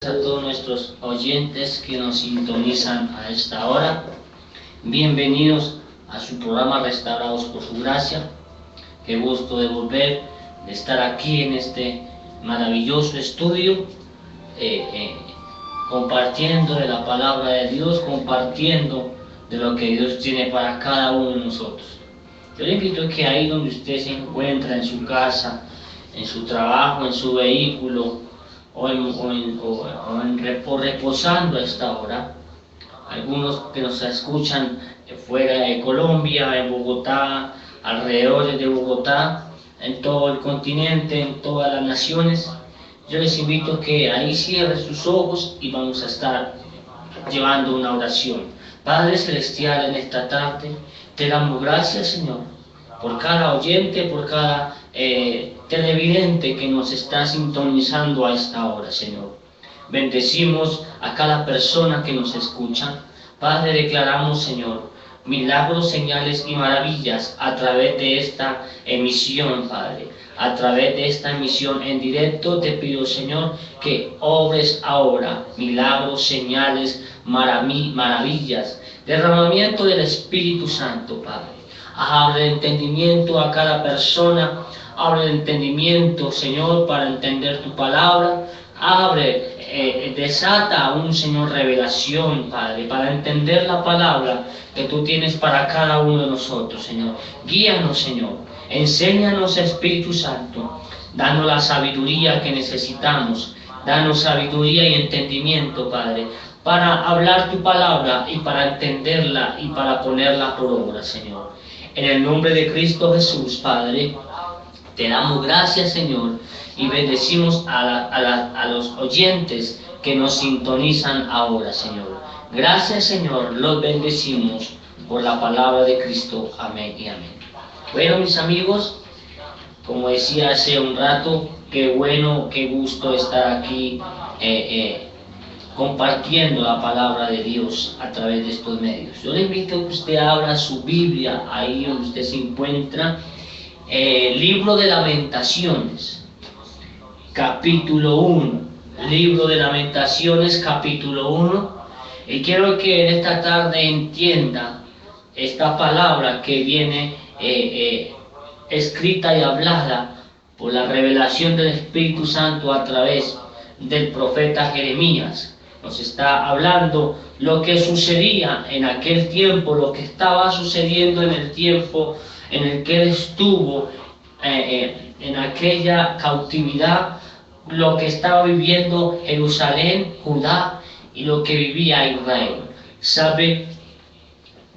A todos nuestros oyentes que nos sintonizan a esta hora. Bienvenidos a su programa Restaurados por su Gracia. Qué gusto de volver, de estar aquí en este maravilloso estudio, compartiendo de la palabra de Dios, compartiendo de lo que Dios tiene para cada uno de nosotros. Yo le invito a que ahí donde usted se encuentra, en su casa, en su trabajo, en su vehículo, o reposando a esta hora, algunos que nos escuchan fuera de Colombia, en Bogotá, alrededor de Bogotá, en todo el continente, en todas las naciones, yo les invito a que ahí cierren sus ojos y vamos a estar llevando una oración. Padre Celestial, en esta tarde te damos gracias, Señor, por cada oyente, por cada televidente que nos está sintonizando a esta hora, Señor. Bendecimos a cada persona que nos escucha. Padre, declaramos, Señor, milagros, señales y maravillas a través de esta emisión, Padre. A través de esta emisión en directo te pido, Señor, que obres ahora milagros, señales, maravillas, derramamiento del Espíritu Santo, Padre. Abre el entendimiento a cada persona, abre el entendimiento, Señor, para entender tu palabra, desata aún, Señor, revelación, Padre, para entender la palabra que tú tienes para cada uno de nosotros, Señor. Guíanos, Señor, enséñanos, Espíritu Santo, danos la sabiduría que necesitamos, danos sabiduría y entendimiento, Padre, para hablar tu palabra y para entenderla y para ponerla por obra, Señor. En el nombre de Cristo Jesús, Padre, te damos gracias, Señor, y bendecimos a los oyentes que nos sintonizan ahora, Señor. Gracias, Señor, los bendecimos por la palabra de Cristo. Amén y amén. Bueno, mis amigos, como decía hace un rato, qué bueno, qué gusto estar aquí compartiendo la palabra de Dios a través de estos medios. Yo le invito a que usted abra su Biblia ahí donde usted se encuentra, libro de Lamentaciones, capítulo 1, libro de Lamentaciones, capítulo 1, y quiero que en esta tarde entienda esta palabra que viene escrita y hablada por la revelación del Espíritu Santo a través del profeta Jeremías. Nos está hablando lo que sucedía en aquel tiempo, lo que estaba sucediendo en el tiempo en el que él estuvo en aquella cautividad, lo que estaba viviendo Jerusalén, Judá, y lo que vivía Israel. ¿Sabe?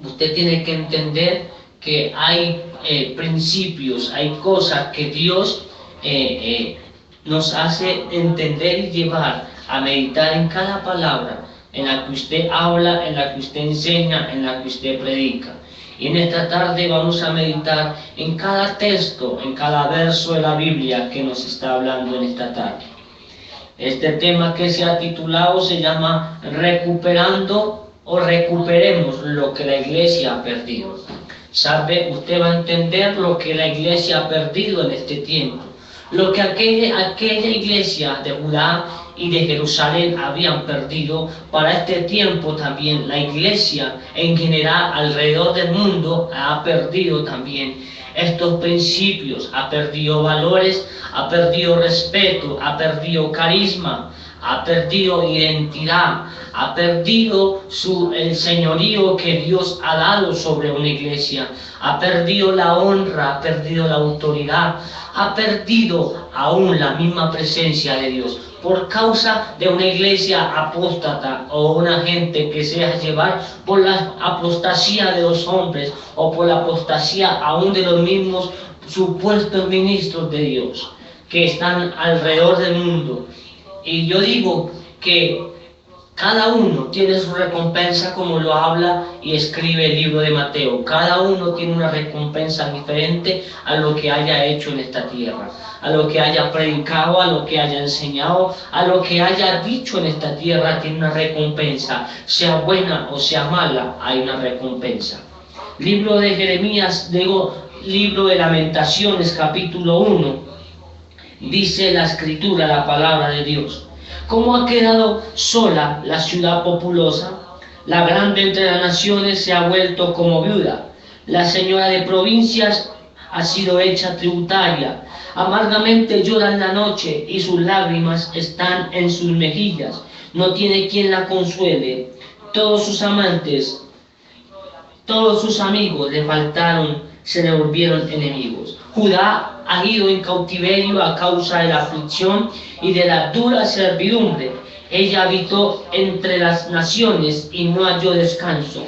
Usted tiene que entender que hay principios, hay cosas que Dios nos hace entender y llevar a meditar en cada palabra en la que usted habla, en la que usted enseña, en la que usted predica. Y en esta tarde vamos a meditar en cada texto, en cada verso de la Biblia que nos está hablando en esta tarde. Este tema que se ha titulado se llama Recuperando o Recuperemos lo que la iglesia ha perdido. ¿Sabe? Usted va a entender lo que la iglesia ha perdido en este tiempo. Lo que aquella iglesia de Judá y de Jerusalén habían perdido, para este tiempo también la iglesia en general alrededor del mundo ha perdido también estos principios, ha perdido valores, ha perdido respeto, ha perdido carisma, ha perdido identidad, ha perdido el señorío que Dios ha dado sobre una iglesia, ha perdido la honra, ha perdido la autoridad, ha perdido aún la misma presencia de Dios por causa de una iglesia apóstata o una gente que se deja llevar por la apostasía de los hombres o por la apostasía aún de los mismos supuestos ministros de Dios que están alrededor del mundo. Y yo digo que cada uno tiene su recompensa, como lo habla y escribe el libro de Mateo. Cada uno tiene una recompensa diferente a lo que haya hecho en esta tierra, a lo que haya predicado, a lo que haya enseñado, a lo que haya dicho en esta tierra. Tiene una recompensa, sea buena o sea mala, hay una recompensa. Libro de Jeremías, libro de Lamentaciones, capítulo 1, dice la escritura, la palabra de Dios: ¿Cómo ha quedado sola la ciudad populosa? La grande entre las naciones se ha vuelto como viuda. La señora de provincias ha sido hecha tributaria. Amargamente llora en la noche y sus lágrimas están en sus mejillas. No tiene quien la consuele. Todos sus amantes, todos sus amigos le faltaron, se le volvieron enemigos. Judá ha ido en cautiverio a causa de la aflicción y de la dura servidumbre. Ella habitó entre las naciones y no halló descanso.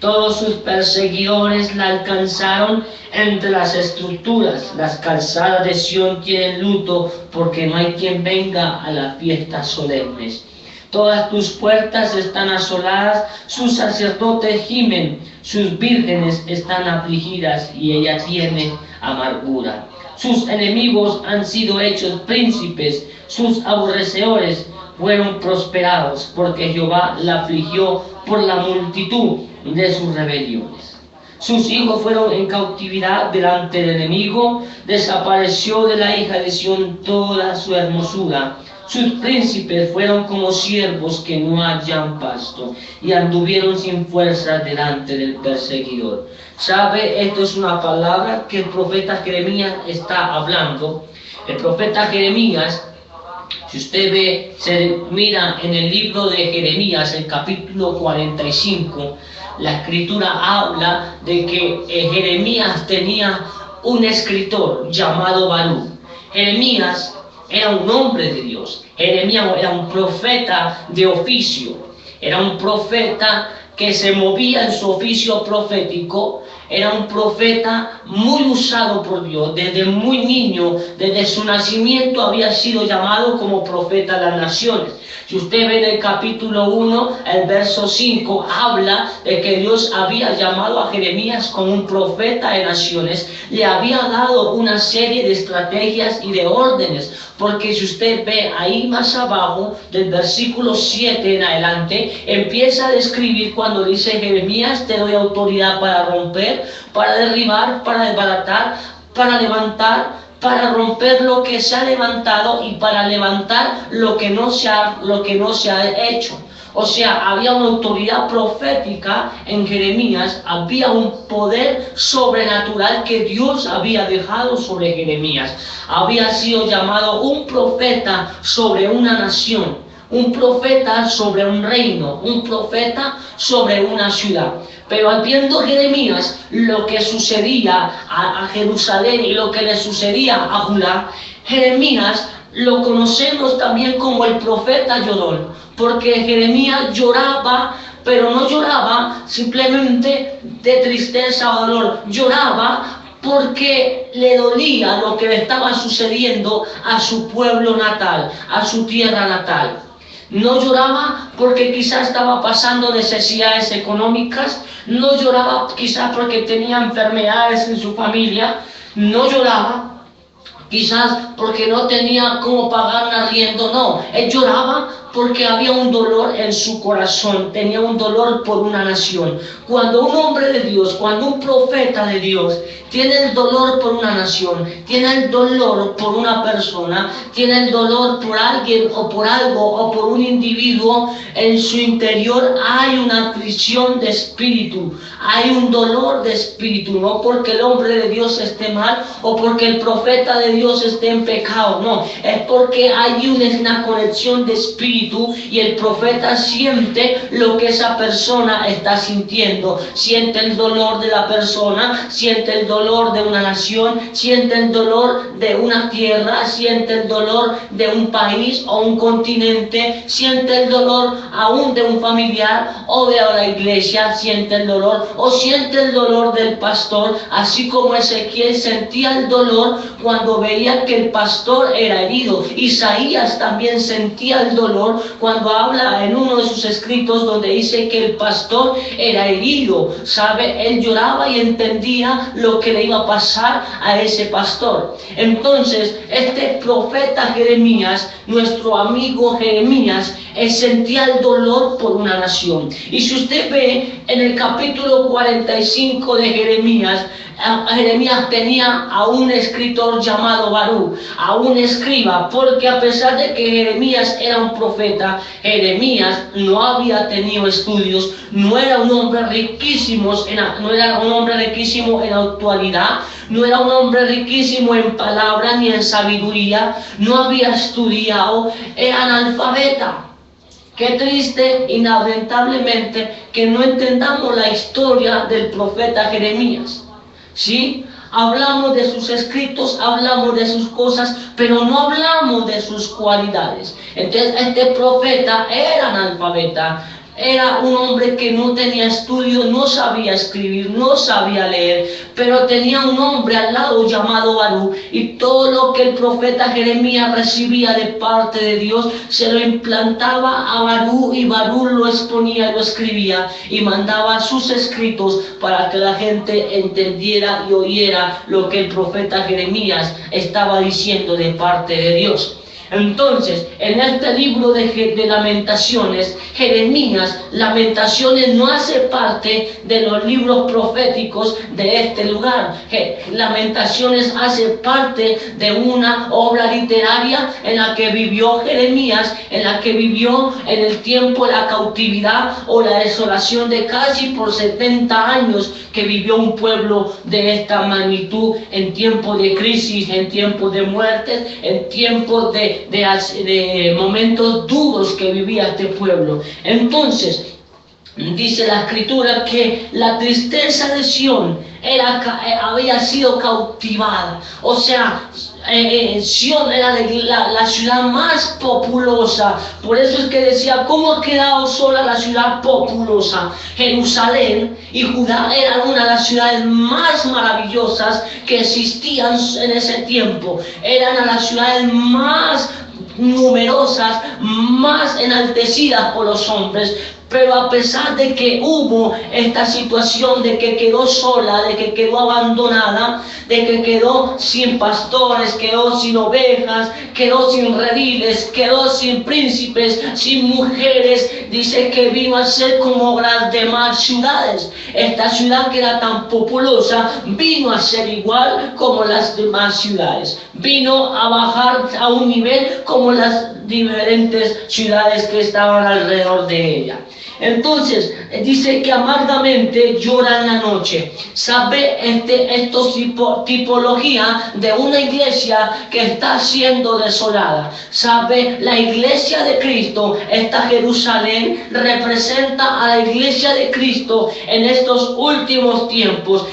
Todos sus perseguidores la alcanzaron entre las estructuras. Las calzadas de Sión tienen luto porque no hay quien venga a las fiestas solemnes. Todas tus puertas están asoladas, sus sacerdotes gimen, sus vírgenes están afligidas y ella tiene amargura. Sus enemigos han sido hechos príncipes, sus aborrecedores fueron prosperados, porque Jehová la afligió por la multitud de sus rebeliones. Sus hijos fueron en cautividad delante del enemigo, desapareció de la hija de Sión toda su hermosura. Sus príncipes fueron como siervos que no hallan pasto, y anduvieron sin fuerza delante del perseguidor. ¿Sabe? Esto es una palabra que el profeta Jeremías está hablando. El profeta Jeremías, si usted ve, se mira en el libro de Jeremías, el capítulo 45, la escritura habla de que Jeremías tenía un escritor llamado Baruch. Jeremías era un hombre de Dios. Jeremías era un profeta de oficio. Era un profeta que se movía en su oficio profético. Era un profeta muy usado por Dios. Desde muy niño, desde su nacimiento, había sido llamado como profeta de las naciones. Si usted ve en el capítulo 1, el verso 5, habla de que Dios había llamado a Jeremías como un profeta de naciones. Le había dado una serie de estrategias y de órdenes. Porque si usted ve ahí más abajo, del versículo 7 en adelante, empieza a describir cuando dice: Jeremías, te doy autoridad para romper, para derribar, para desbaratar, para levantar, para romper lo que se ha levantado y para levantar lo que no se ha hecho. O sea, había una autoridad profética en Jeremías, había un poder sobrenatural que Dios había dejado sobre Jeremías. Había sido llamado un profeta sobre una nación, un profeta sobre un reino, un profeta sobre una ciudad. Pero al viendo Jeremías lo que sucedía a Jerusalén y lo que le sucedía a Judá, Jeremías lo conocemos también como el profeta llorón, porque Jeremías lloraba, pero no lloraba simplemente de tristeza o dolor, lloraba porque le dolía lo que le estaba sucediendo a su pueblo natal, a su tierra natal. No lloraba porque quizás estaba pasando necesidades económicas, no lloraba quizás porque tenía enfermedades en su familia, no lloraba quizás porque no tenía cómo pagar un arriendo, no, él lloraba porque había un dolor en su corazón, tenía un dolor por una nación. Cuando un hombre de Dios, cuando un profeta de Dios tiene el dolor por una nación, tiene el dolor por una persona, tiene el dolor por alguien o por algo o por un individuo, en su interior hay una aflicción de espíritu, hay un dolor de espíritu, no porque el hombre de Dios esté mal o porque el profeta de Dios esté en pecado, no, es porque hay una conexión de espíritu y el profeta siente lo que esa persona está sintiendo, siente el dolor de la persona, siente el dolor de una nación, siente el dolor de una tierra, siente el dolor de un país o un continente, siente el dolor aún de un familiar o de la iglesia, siente el dolor o siente el dolor del pastor, así como Ezequiel sentía el dolor cuando veía que el pastor era herido. Isaías también sentía el dolor cuando habla en uno de sus escritos donde dice que el pastor era herido, ¿sabe? Él lloraba y entendía lo que le iba a pasar a ese pastor. Entonces, este profeta Jeremías, nuestro amigo Jeremías, él sentía el dolor por una nación. Y si usted ve en el capítulo 45 de Jeremías, Jeremías tenía a un escritor llamado Barú, a un escriba, porque a pesar de que Jeremías era un profeta, Jeremías no había tenido estudios, no era un hombre riquísimo en autoridad, no era un hombre riquísimo en palabra ni en sabiduría, no había estudiado, era analfabeta. Qué triste, lamentablemente, que no entendamos la historia del profeta Jeremías. ¿Sí? Hablamos de sus escritos, hablamos de sus cosas, pero no hablamos de sus cualidades. Entonces, este profeta era analfabeta. Era un hombre que no tenía estudio, no sabía escribir, no sabía leer, pero tenía un hombre al lado llamado Barú, y todo lo que el profeta Jeremías recibía de parte de Dios se lo implantaba a Barú, y Barú lo exponía y lo escribía y mandaba sus escritos para que la gente entendiera y oyera lo que el profeta Jeremías estaba diciendo de parte de Dios. Entonces, en este libro de Lamentaciones, Jeremías, Lamentaciones no hace parte de los libros proféticos de este lugar. Lamentaciones hace parte de una obra literaria en la que vivió Jeremías, en la que vivió en el tiempo de la cautividad o la desolación de casi por 70 años que vivió un pueblo de esta magnitud en tiempos de crisis, en tiempos de muertes, en tiempos de momentos duros que vivía este pueblo. Entonces, dice la escritura que la tristeza de Sión había sido cautivada. O sea, Sión era la ciudad más populosa. Por eso es que decía, ¿cómo ha quedado sola la ciudad populosa? Jerusalén y Judá eran una de las ciudades más maravillosas que existían en ese tiempo. Eran las ciudades más numerosas, más enaltecidas por los hombres. Pero a pesar de que hubo esta situación de que quedó sola, de que quedó abandonada, de que quedó sin pastores, quedó sin ovejas, quedó sin rediles, quedó sin príncipes, sin mujeres, dice que vino a ser como las demás ciudades. Esta ciudad que era tan populosa vino a ser igual como las demás ciudades. Vino a bajar a un nivel como las diferentes ciudades que estaban alrededor de ella. Entonces, dice que amargamente llora en la noche. ¿Sabe? Esto es tipología de una iglesia que está siendo desolada. ¿Sabe? La iglesia de Cristo, esta Jerusalén, representa a la iglesia de Cristo en estos últimos tiempos.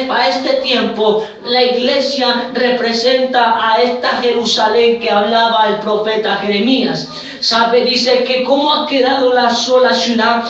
Para este tiempo, la iglesia representa a esta Jerusalén que hablaba el profeta Jeremías. ¿Sabe? Dice que cómo ha quedado la ciudad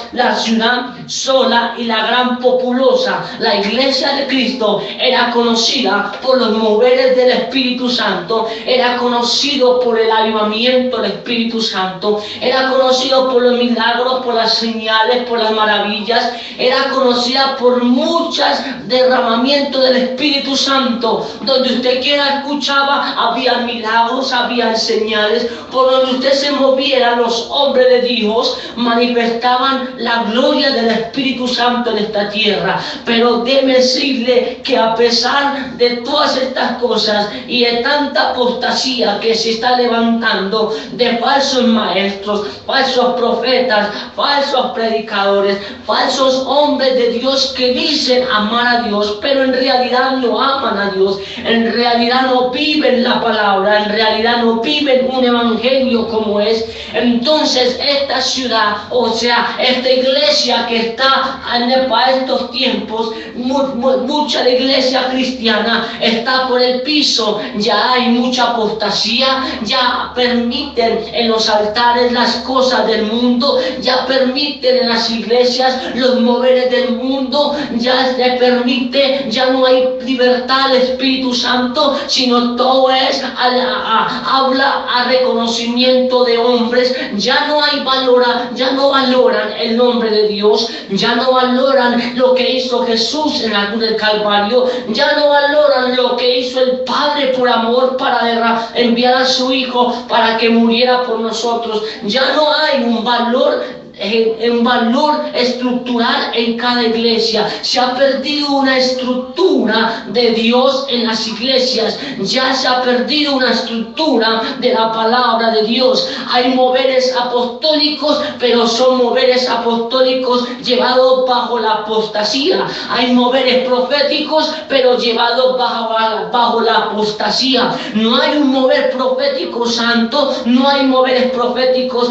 sola y la gran populosa. La iglesia de Cristo era conocida por los moveres del Espíritu Santo, era conocido por el avivamiento del Espíritu Santo, era conocido por los milagros, por las señales, por las maravillas, era conocida por muchos derramamientos del Espíritu Santo. Donde usted quiera escuchaba, había milagros, había señales. Por donde usted se moviera, los hombres de Dios manifestaban la gloria del Espíritu Santo en esta tierra. Pero déjeme decirle que a pesar de todas estas cosas y de tanta apostasía que se está levantando de falsos maestros, falsos profetas, falsos predicadores, falsos hombres de Dios que dicen amar a Dios, pero en realidad no aman a Dios, en realidad no viven la palabra, en realidad no viven un evangelio como es. Entonces esta ciudad, o sea, esta iglesia que está para estos tiempos, mucha iglesia cristiana está por el piso. Ya hay mucha apostasía, ya permiten en los altares las cosas del mundo, ya permiten en las iglesias los moveres del mundo, ya se permite, ya no hay libertad está el Espíritu Santo, sino todo es habla a reconocimiento de hombres. Ya no hay valor, ya no valoran el nombre de Dios, ya no valoran lo que hizo Jesús en la cruz del Calvario, ya no valoran lo que hizo el Padre por amor para enviar a su Hijo para que muriera por nosotros. Ya no hay un valor estructural en cada iglesia. Se ha perdido una estructura de Dios en las iglesias. Ya se ha perdido una estructura de la palabra de Dios. Hay moveres apostólicos, pero son moveres apostólicos llevados bajo la apostasía. Hay moveres proféticos, pero llevados bajo la apostasía. No hay un mover profético santo, no hay moveres proféticos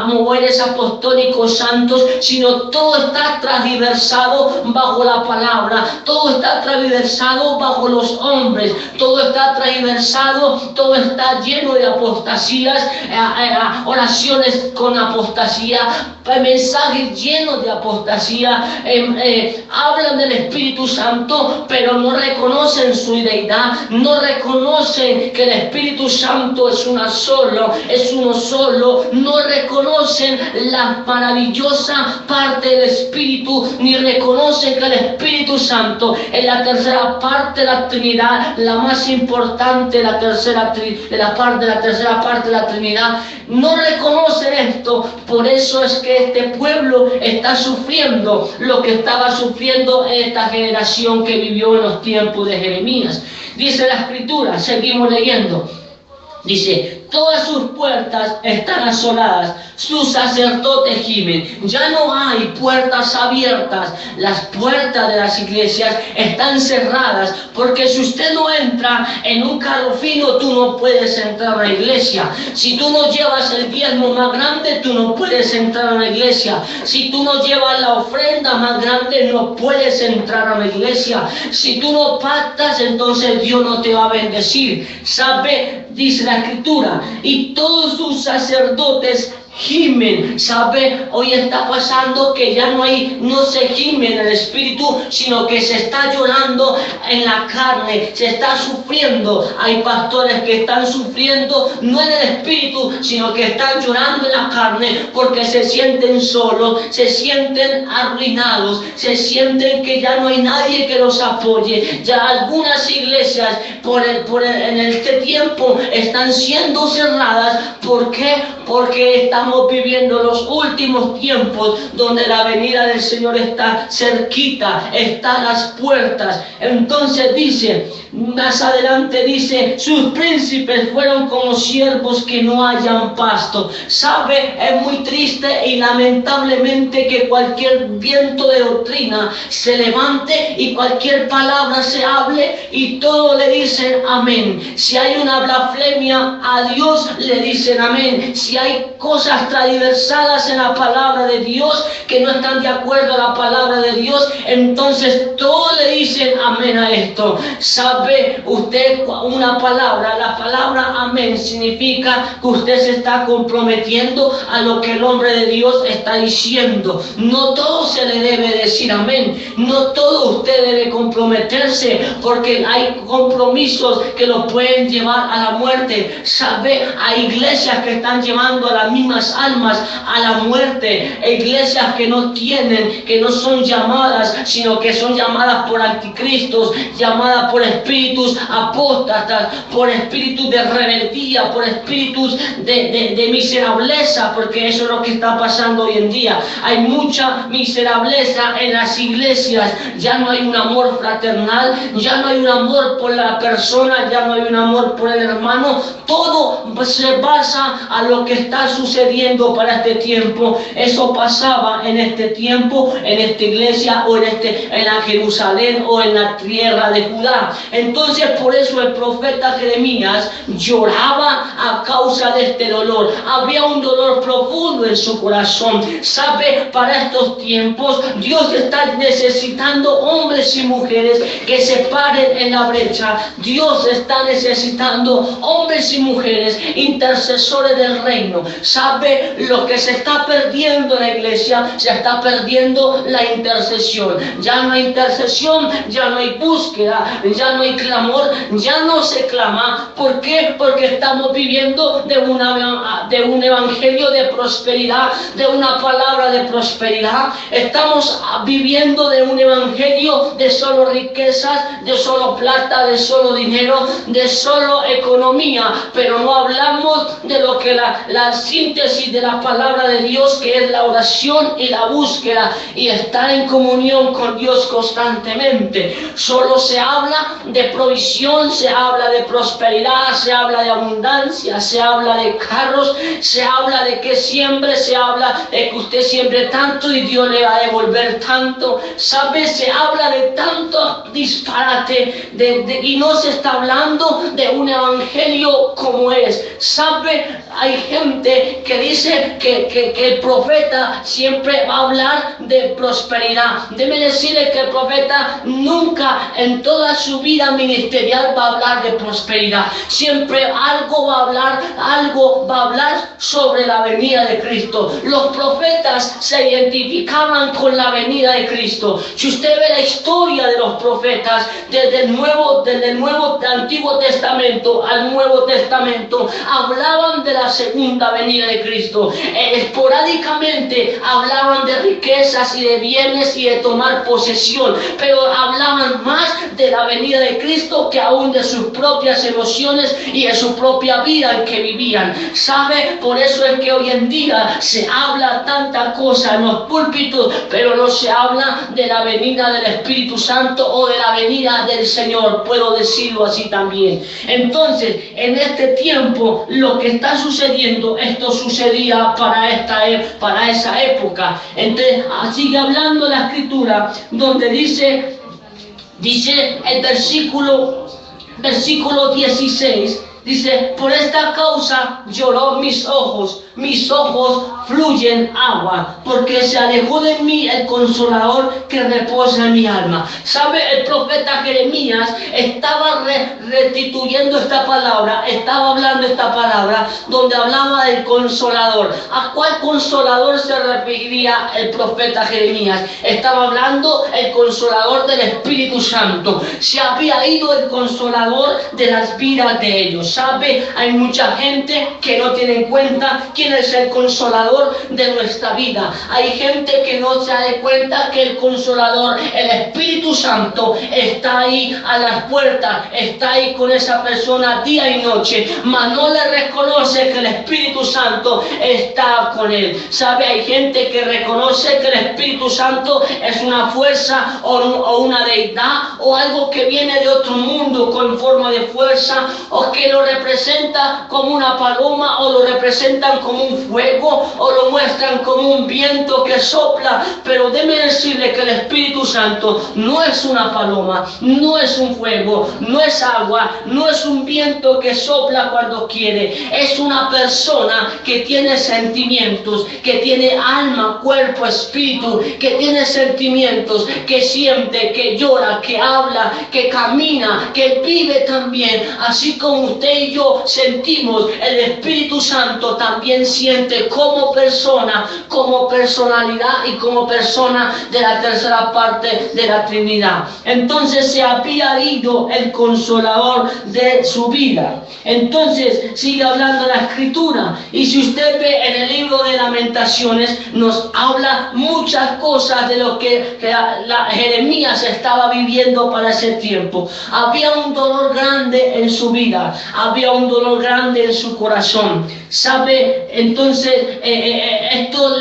moveres apostólicos santos, sino todo está transversado bajo la palabra, todo está transversado bajo los hombres, todo está transversado, todo está lleno de apostasías, oraciones con apostasía, mensajes llenos de apostasía, hablan del Espíritu Santo, pero no reconocen su deidad, no reconocen que el Espíritu Santo es uno solo, no reconocen la maravillosa parte del Espíritu, ni reconocen que el Espíritu Santo es la tercera parte de la Trinidad, la más importante, la tercera parte de la Trinidad. No reconocen esto, por eso es que este pueblo está sufriendo lo que estaba sufriendo esta generación que vivió en los tiempos de Jeremías. Dice la Escritura, seguimos leyendo, dice: todas sus puertas están asoladas, sus sacerdotes gimen. Ya no hay puertas abiertas, las puertas de las iglesias están cerradas, porque si usted no entra en un carro fino, tú no puedes entrar a la iglesia. Si tú no llevas el diezmo más grande, tú no puedes entrar a la iglesia. Si tú no llevas la ofrenda más grande, no puedes entrar a la iglesia. Si tú no pactas, entonces Dios no te va a bendecir. ¿Sabe? Dice la Escritura, y todos sus sacerdotes gimen. ¿Sabe? Hoy está pasando que ya no se gime en el espíritu, sino que se está llorando en la carne, se está sufriendo. Hay pastores que están sufriendo no en el espíritu, sino que están llorando en la carne, porque se sienten solos, se sienten arruinados, se sienten que ya no hay nadie que los apoye. Ya algunas iglesias en este tiempo están siendo cerradas. ¿Por qué? Porque estamos viviendo los últimos tiempos, donde la venida del Señor está cerquita, está a las puertas. Entonces dice, más adelante dice: sus príncipes fueron como siervos que no hallan pasto. ¿Sabe? Es muy triste y lamentablemente que cualquier viento de doctrina se levante y cualquier palabra se hable y todo le dicen amén. Si hay una blasfemia a Dios, le dicen amén. Si hay cosas transversadas en la palabra de Dios que no están de acuerdo a la palabra de Dios, entonces todos le dicen amén a esto. ¿Sabe usted una palabra? La palabra amén significa que usted se está comprometiendo a lo que el hombre de Dios está diciendo. No todo se le debe decir amén, no todo usted debe comprometerse, porque hay compromisos que lo pueden llevar a la muerte. ¿Sabe? Hay iglesias que están llevando a las mismas almas a la muerte, iglesias que no son llamadas, sino que son llamadas por anticristos, llamadas por espíritus apóstatas, por espíritus de rebeldía, por espíritus de miserableza, porque eso es lo que está pasando hoy en día. Hay mucha miserableza en las iglesias, ya no hay un amor fraternal, ya no hay un amor por la persona, ya no hay un amor por el hermano. Todo se basa a lo que está sucediendo para este tiempo. Eso pasaba en este tiempo, en esta iglesia, o en la Jerusalén, o en la tierra de Judá. Entonces, por eso el profeta Jeremías lloraba a causa de este dolor. Había un dolor profundo en su corazón. ¿Sabe? Para estos tiempos Dios está necesitando hombres y mujeres que se paren en la brecha. Dios está necesitando hombres y mujeres intercesores del reino. ¿Sabe? ¿Sabe? Lo que se está perdiendo en la iglesia, se está perdiendo la intercesión. Ya no hay intercesión, ya no hay búsqueda, ya no hay clamor, ya no se clama. ¿Por qué? Porque estamos viviendo de un evangelio de prosperidad, de una palabra de prosperidad. Estamos viviendo de un evangelio de solo riquezas, de solo plata, de solo dinero, de solo economía, pero no hablamos de lo que la síntesis de la palabra de Dios, que es la oración y la búsqueda y estar en comunión con Dios constantemente. Solo se habla de provisión, se habla de prosperidad, se habla de abundancia, se habla de carros, se habla de que siempre se habla de que usted siempre tanto y Dios le va a devolver tanto. ¿Sabe? Se habla de tanto disparate y no se está hablando de un evangelio como es. ¿Sabe? Hay gente que dice que el profeta siempre va a hablar de prosperidad. Déjeme decirle que el profeta nunca en toda su vida ministerial va a hablar de prosperidad. Siempre algo va a hablar sobre la venida de Cristo. Los profetas se identificaban con la venida de Cristo. Si usted ve la historia de los profetas desde el Antiguo Testamento al Nuevo Testamento, hablaban de la segunda venida de Cristo. Esporádicamente hablaban de riquezas y de bienes y de tomar posesión, pero hablaban más de la venida de Cristo que aún de sus propias emociones y de su propia vida en que vivían. ¿Sabe? Por eso es que hoy en día se habla tanta cosa en los púlpitos, pero no se habla de la venida del Espíritu Santo o de la venida del Señor. Puedo decirlo así también. Entonces, en este tiempo, lo que está sucediendo, esto sucedía para esa época. Entonces, sigue hablando la Escritura, donde dice el versículo 16, dice: por esta causa lloró mis ojos fluyen agua, porque se alejó de mí el consolador que reposa en mi alma. ¿Sabe? El profeta Jeremías estaba restituyendo esta palabra, estaba hablando esta palabra, donde hablaba del consolador. ¿A cuál consolador se refería el profeta Jeremías? Estaba hablando el consolador del Espíritu Santo. Se había ido el consolador de las vidas de ellos. ¿Sabe? Hay mucha gente que no tiene en cuenta quién es el consolador de nuestra vida. Hay gente que no se da cuenta que el consolador, el Espíritu Santo, está ahí a las puertas, está ahí con esa persona día y noche, mas no le reconoce que el Espíritu Santo está con él. ¿Sabe? Hay gente que reconoce que el Espíritu Santo es una fuerza o una deidad o algo que viene de otro mundo con forma de fuerza, o que lo representa como una paloma, o lo representan como un fuego, o lo muestran como un viento que sopla. Pero déme decirle que el Espíritu Santo no es una paloma, no es un fuego, no es agua, no es un viento que sopla cuando quiere. Es una persona que tiene sentimientos, que tiene alma, cuerpo, espíritu, que tiene sentimientos, que siente, que llora, que habla, que camina, que vive también. Así como usted y yo sentimos, el Espíritu Santo también siente como persona, como personalidad y como persona de la tercera parte de la Trinidad. Entonces se había ido el consolador de su vida. Entonces sigue hablando la Escritura, y si usted ve en el libro de Lamentaciones, nos habla muchas cosas de lo que Jeremías estaba viviendo para ese tiempo. Había un dolor grande en su vida, había un dolor grande en su corazón. ¿Sabe? Entonces esto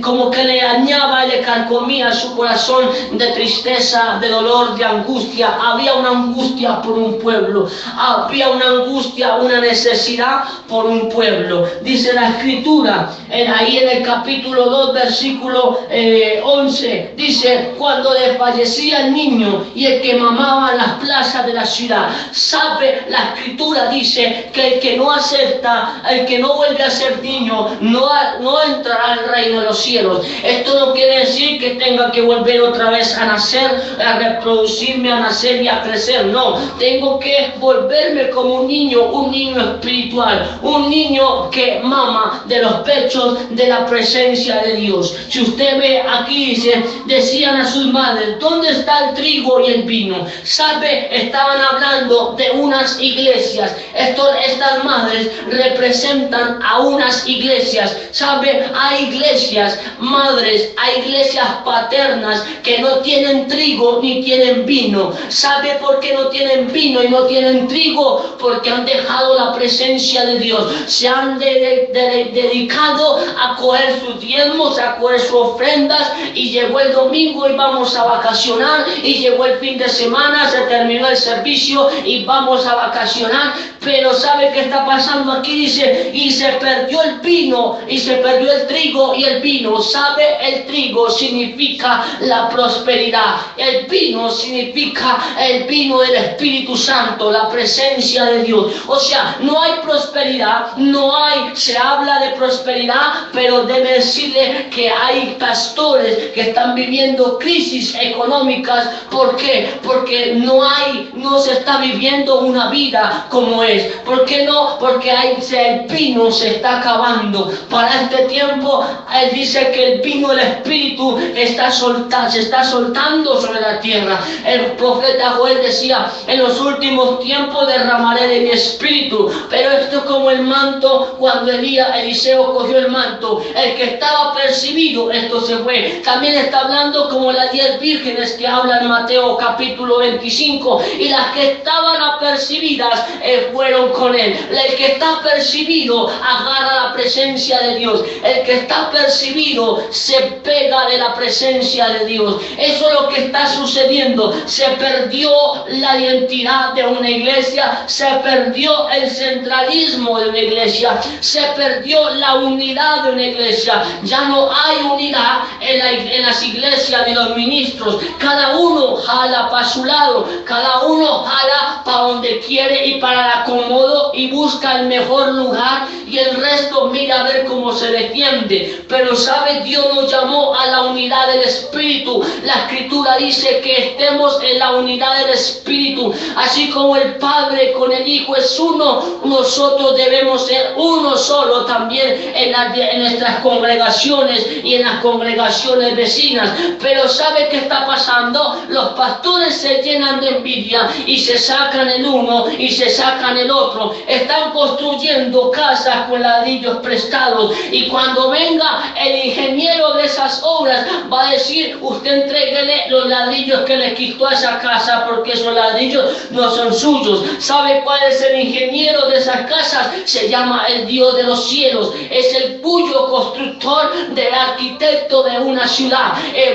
como que le dañaba y le carcomía su corazón de tristeza, de dolor, de angustia. Había una angustia por un pueblo, había una angustia, una necesidad por un pueblo. Dice la Escritura, ahí en el capítulo 2, versículo 11, dice: cuando desfallecía el niño y el que mamaba en las plazas de la ciudad. ¿Sabe? La Escritura dice que el que no acepta, el que no vuelve a ser niño, no entrará al reino reino de los cielos. Esto no quiere decir que tenga que volver otra vez a nacer, a reproducirme, a nacer y a crecer. No, tengo que volverme como un niño espiritual, un niño que mama de los pechos de la presencia de Dios. Si usted ve aquí, dice, decían a sus madres, ¿dónde está el trigo y el vino? ¿Sabe? Estaban hablando de unas iglesias. Estas madres representan a unas iglesias. ¿Sabe? Hay iglesias madres, hay iglesias paternas que no tienen trigo ni tienen vino. ¿Sabe por qué no tienen vino y no tienen trigo? Porque han dejado la presencia de Dios. Se han dedicado a coger sus diezmos, a coger sus ofrendas, y llegó el domingo y vamos a vacacionar, y llegó el fin de semana, se terminó el servicio y vamos a vacacionar. Pero ¿sabe qué está pasando aquí? Dice, y se perdió el vino, y se perdió el trigo y el vino. ¿Sabe? El trigo significa la prosperidad. El vino significa el vino del Espíritu Santo, la presencia de Dios. O sea, no hay prosperidad, se habla de prosperidad, pero debe decirle que hay pastores que están viviendo crisis económicas. ¿Por qué? Porque no se está viviendo una vida como es. ¿Por qué no? Porque el vino se está acabando. Para este tiempo, él dice que el vino del Espíritu se está soltando sobre la tierra. El profeta Joel decía, en los últimos tiempos derramaré de mi espíritu. Pero esto es como el manto, cuando Eliseo cogió el manto. El que estaba percibido, esto se fue. También está hablando como las 10 vírgenes que habla en Mateo capítulo 25. Y las que estaban apercibidas fueron con él. El que está percibido agarra la presencia de Dios. El que está percibido se pega de la presencia de Dios. Eso es lo que está sucediendo. Se perdió la identidad de una iglesia, se perdió el centralismo de una iglesia, se perdió la unidad de una iglesia. Ya no hay unidad en las iglesias de los ministros. Cada uno jala para su lado, cada uno jala para donde quiere y para el acomodo, y busca el mejor lugar, y el resto mira a ver cómo se defiende. Pero ¿sabe? Dios nos llamó a la unidad del Espíritu. La Escritura dice que estemos en la unidad del Espíritu. Así como el Padre con el Hijo es uno, nosotros debemos ser uno solo también en nuestras congregaciones y en las congregaciones vecinas. Pero ¿sabe qué está pasando? Los pastores se llenan de envidia y se sacan el uno y se sacan el otro. Están construyendo casas con ladrillos prestados, y cuando venga el ingeniero de esas obras va a decir, usted entréguele los ladrillos que le quitó a esa casa, porque esos ladrillos no son suyos. ¿Sabe cuál es el ingeniero de esas casas? Se llama el Dios de los cielos. Es el cuyo constructor, del arquitecto de una ciudad. En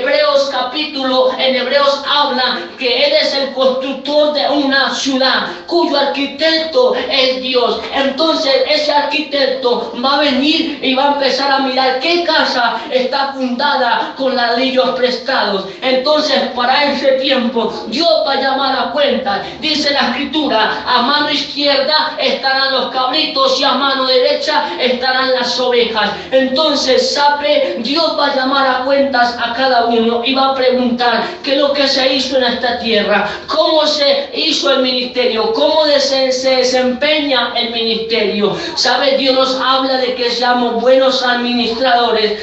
Hebreos habla que él es el constructor de una ciudad, cuyo arquitecto es Dios. Entonces ese arquitecto va a venir y va a empezar a mirar qué casa está fundada con ladrillos prestados. Entonces para ese tiempo Dios va a llamar a cuenta. Dice la Escritura, a mano izquierda estarán los cabritos y a mano derecha estarán las ovejas. Entonces ¿sabe? Dios va a llamar a cuentas a cada uno y va a preguntar qué es lo que se hizo en esta tierra, cómo se hizo el ministerio, cómo se desempeña el ministerio. ¿Sabe? Dios nos habla de que seamos buenos administradores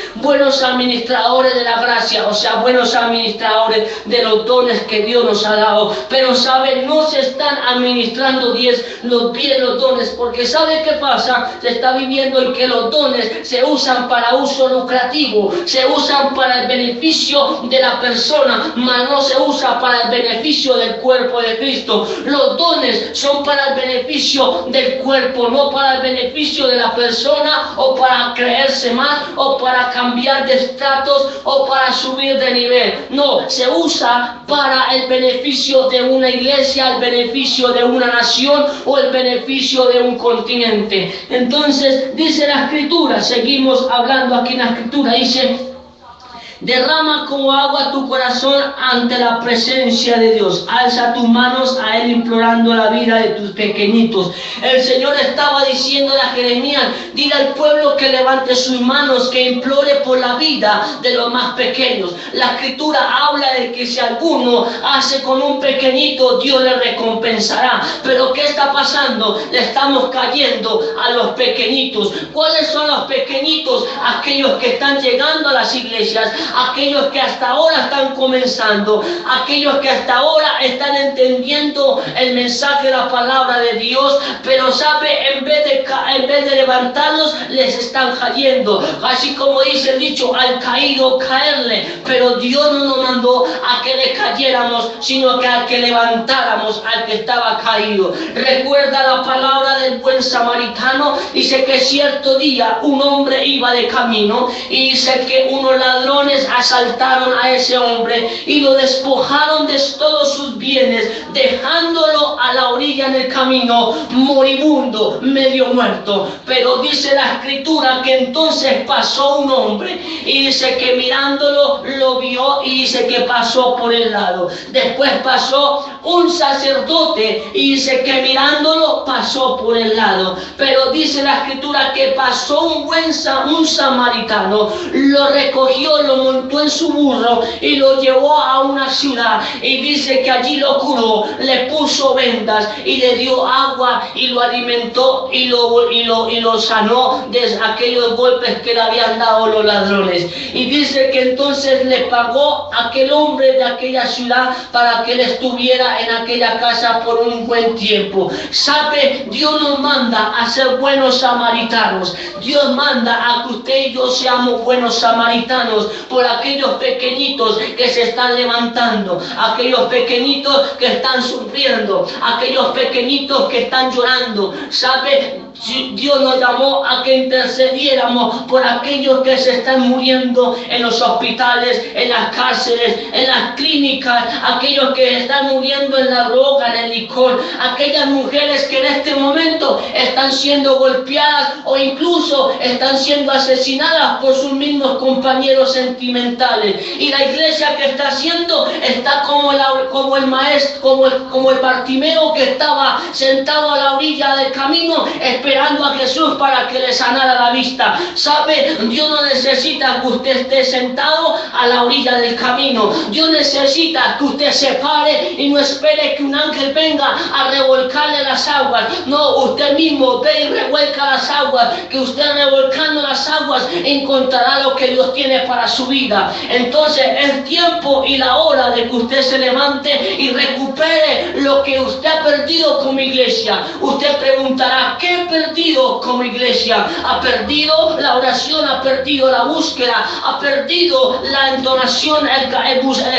de la gracia, o sea, buenos administradores de los dones que Dios nos ha dado. Pero ¿sabe? No se están administrando bien los dones, porque ¿sabe qué pasa? Se está viviendo en que los dones se usan para uso lucrativo, se usan para el beneficio de la persona, mas no se usa para el beneficio del cuerpo de Cristo. Los dones son para el beneficio del cuerpo, no para el beneficio de la persona, o para creerse más, o para cambiar de estatus, o para subir de nivel. No, se usa para el beneficio de una iglesia, el beneficio de una nación, o el beneficio de un continente. Entonces dice la Escritura, seguimos hablando aquí en la Escritura, dice Derrama como agua tu corazón ante la presencia de Dios. Alza tus manos a Él implorando la vida de tus pequeñitos. El Señor estaba diciendo a Jeremías, dile al pueblo que levante sus manos, que implore por la vida de los más pequeños. La Escritura habla de que si alguno hace con un pequeñito, Dios le recompensará. Pero ¿qué está pasando? Le estamos cayendo a los pequeñitos. ¿Cuáles son los pequeñitos? Aquellos que están llegando a las iglesias, aquellos que hasta ahora están comenzando, aquellos que hasta ahora están entendiendo el mensaje de la palabra de Dios, pero sabe, en vez de levantarlos, les están cayendo. Así como dice el dicho, al caído caerle. Pero Dios no nos mandó a que le cayéramos, sino que a que levantáramos al que estaba caído. Recuerda la palabra del buen samaritano. Dice que cierto día un hombre iba de camino y dice que unos ladrones asaltaron a ese hombre y lo despojaron de todos sus bienes, dejándolo a la orilla en el camino, moribundo, medio muerto. Pero dice la Escritura que entonces pasó un hombre y dice que mirándolo lo vio y dice que pasó por el lado. Después pasó un sacerdote y dice que mirándolo pasó por el lado. Pero dice la Escritura que pasó un samaritano, lo recogió, lo montó en su burro y lo llevó a una ciudad y dice que allí lo curó, le puso vendas y le dio agua y lo alimentó y lo sanó de aquellos golpes que le habían dado los ladrones. Y dice que entonces le pagó a aquel hombre de aquella ciudad para que él estuviera en aquella casa por un buen tiempo. ¿Sabe? Dios nos manda a ser buenos samaritanos. Dios manda a que usted y yo seamos buenos samaritanos por aquellos pequeñitos que se están levantando, aquellos pequeñitos que están sufriendo, aquellos pequeñitos que están llorando. ¿Sabe? Dios nos llamó a que intercediéramos por aquellos que se están muriendo en los hospitales, en las cárceles, en las clínicas, aquellos que están muriendo en la droga, en el licor, aquellas mujeres que en este momento están siendo golpeadas o incluso están siendo asesinadas por sus mismos compañeros sentimentales. Y la iglesia que está haciendo está como el maestro, como el Bartimeo que estaba sentado a la orilla del camino esperando a Jesús para que le sanara la vista. ¿Sabe? Dios no necesita que usted esté sentado a la orilla del camino. Dios necesita que usted se pare y no espere que un ángel venga a revolcarle las aguas. No, usted mismo ve y revuelca las aguas, que usted revolcando las aguas encontrará lo que Dios tiene para su vida. Entonces el tiempo y la hora de que usted se levante y recupere lo que usted ha perdido como iglesia. Usted preguntará, ¿qué he perdido como iglesia? Ha perdido la oración, ha perdido la búsqueda, ha perdido la entonación, el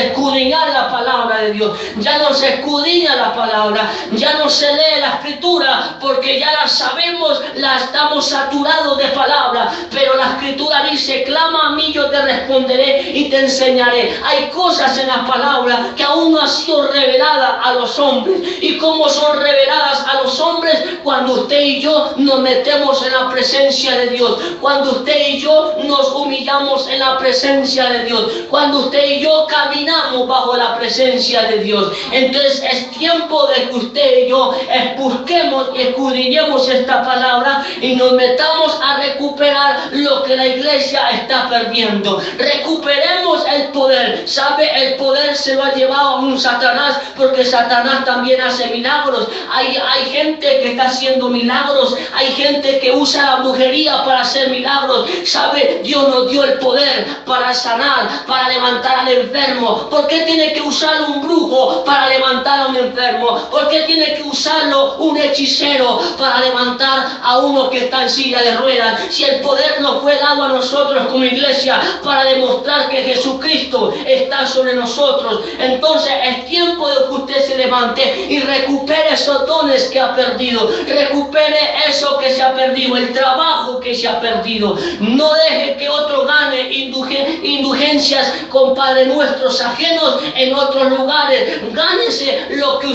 escudriñar la palabra de Dios. Ya no se escudriña la palabra, ya no se lee la Escritura porque ya la sabemos, la estamos saturados de palabra. Pero la Escritura dice, clama a mí, yo te responderé y te enseñaré. Hay cosas en la palabra que aún no han sido reveladas a los hombres. ¿Y cómo son reveladas a los hombres? Cuando usted y yo nos metemos en la presencia de Dios, cuando usted y yo nos humillamos en la presencia de Dios, cuando usted y yo caminamos bajo la presencia de Dios. Entonces es tiempo de que usted y yo busquemos y escudriñemos esta palabra y nos metamos a recuperar lo que la iglesia está perdiendo. Recuperemos el poder. ¿Sabe? El poder se lo ha llevado un Satanás, porque Satanás también hace milagros. Hay gente que está haciendo milagros, hay gente que usa la brujería para hacer milagros. ¿Sabe? Dios nos dio el poder para sanar, para levantar al enfermo. ¿Por qué tiene que usar un brujo para levantar a un enfermo? ¿Por qué tiene que usarlo un hechicero para levantar a uno que está en silla de ruedas? Si el poder nos fue dado a nosotros como iglesia para demostrar que Jesucristo está sobre nosotros. Entonces es tiempo de que usted se levante y recupere esos dones que ha perdido, recupere eso que se ha perdido, el trabajo que se ha perdido. No deje que otro gane indulgencias con Padre nuestros ajenos en otros lugares. Gánese lo que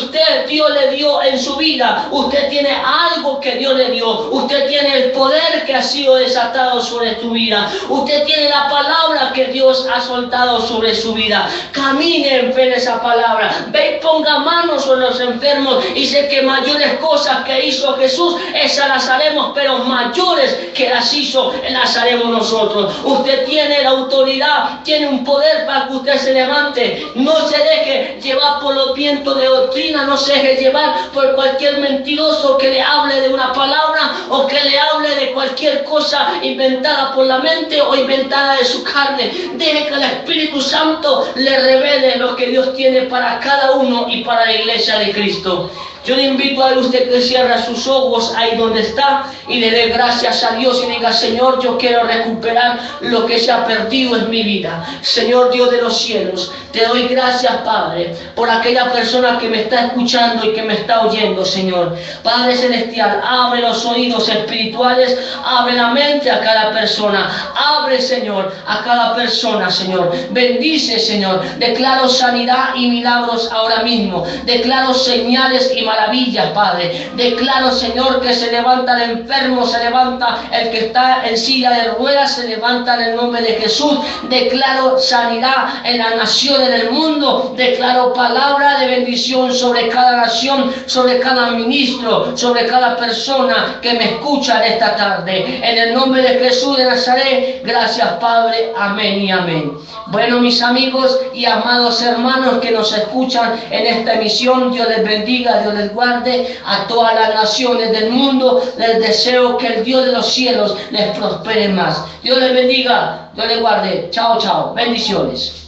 Dios le dio en su vida. Usted tiene algo que Dios le dio. Usted tiene el poder que ha sido desatado sobre tu vida. Usted tiene la palabra que Dios Dios ha soltado sobre su vida. Camine en fe en esa palabra. Ve y ponga manos sobre los enfermos. Y sé que mayores cosas que hizo Jesús, esas las haremos, pero mayores que las hizo, las haremos nosotros. Usted tiene la autoridad, tiene un poder para que usted se levante. No se deje llevar por los vientos de doctrina, no se deje llevar por cualquier mentiroso que le hable de una palabra o que le hable de cualquier cosa inventada por la mente o inventada de su carne. Deje que el Espíritu Santo le revele lo que Dios tiene para cada uno y para la iglesia de Cristo. Yo le invito a usted que cierre sus ojos ahí donde está y le dé gracias a Dios y diga: Señor, yo quiero recuperar lo que se ha perdido en mi vida. Señor Dios de los cielos, te doy gracias, Padre, por aquella persona que me está escuchando y que me está oyendo, Señor. Padre Celestial, abre los oídos espirituales, abre la mente a cada persona, abre, Señor, a cada persona, Señor. Bendice, Señor. Declaro sanidad y milagros ahora mismo. Declaro señales y maravillas, Padre. Declaro, Señor, que se levanta el enfermo, se levanta el que está en silla de ruedas, se levanta en el nombre de Jesús. Declaro sanidad en las naciones del mundo. Declaro palabra de bendición sobre cada nación, sobre cada ministro, sobre cada persona que me escucha en esta tarde. En el nombre de Jesús de Nazaret, gracias, Padre. Amén y amén. Bueno, mis amigos y amados hermanos que nos escuchan en esta emisión, Dios les bendiga, Dios les guarde a todas las naciones del mundo. Les deseo que el Dios de los cielos les prospere más. Dios les bendiga, Dios les guarde. Chao, chao. Bendiciones.